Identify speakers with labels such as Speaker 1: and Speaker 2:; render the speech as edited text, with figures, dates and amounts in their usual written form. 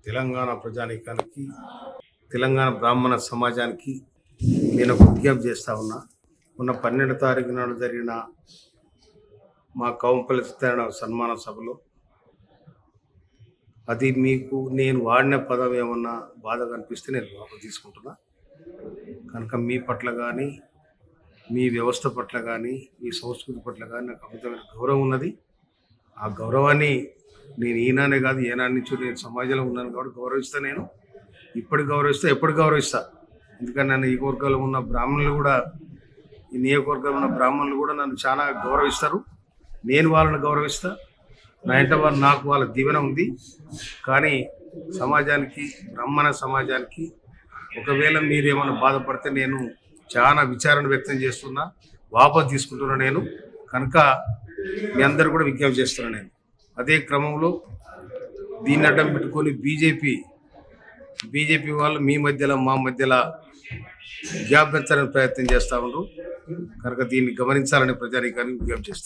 Speaker 1: తెలంగాణ ప్రజానీకానికి, తెలంగాణ బ్రాహ్మణ సమాజానికి నేను ఒక విజ్ఞప్తి చేస్తా ఉన్నా. మొన్న 12 తారీఖు నాడు జరిగిన మా కౌంపల్లి సత్యనారాయణ సన్మాన సభలో అది మీకు నేను వాడిన పదం ఏమన్నా బాధ కనిపిస్తే నేను వాపసు తీసుకుంటున్నా. కనుక మీ పట్ల కానీ, మీ వ్యవస్థ పట్ల కానీ, మీ సంస్కృతి పట్ల కానీ నాకు అమితమైన గౌరవం ఉన్నది. ఆ గౌరవాన్ని నేను ఈనానే కాదు ఏనాటి నుంచి నేను సమాజంలో ఉన్నాను కాబట్టి గౌరవిస్తా. నేను ఇప్పటికి గౌరవిస్తా, ఎప్పుడు గౌరవిస్తా. ఎందుకంటే నన్ను ఈ వర్గాల్లో ఉన్న బ్రాహ్మణులు కూడా, ఈ నియోజకవర్గంలో ఉన్న బ్రాహ్మణులు కూడా నన్ను చాలా గౌరవిస్తారు. నేను వాళ్ళని గౌరవిస్తా. నా ఇంట వాళ్ళు, నాకు వాళ్ళ దీవెన ఉంది. కానీ సమాజానికి, బ్రాహ్మణ సమాజానికి ఒకవేళ మీరు ఏమైనా బాధపడితే నేను చాలా విచారణ వ్యక్తం చేస్తున్నా, వాపసు తీసుకుంటున్నా నేను. కనుక మీ అందరు కూడా విజ్ఞప్తి చేస్తున్నా నేను. అదే క్రమంలో దీన్ని అడ్డం పెట్టుకొని బీజేపీ వాళ్ళు మీ మధ్యలో మా మధ్యలో గ్యాప్ పెంచడానికి ప్రయత్నం చేస్తూ ఉన్నారు. కనుక దీన్ని గమనించాలని ప్రజానీకానికి విజ్ఞప్తి చేస్తారు.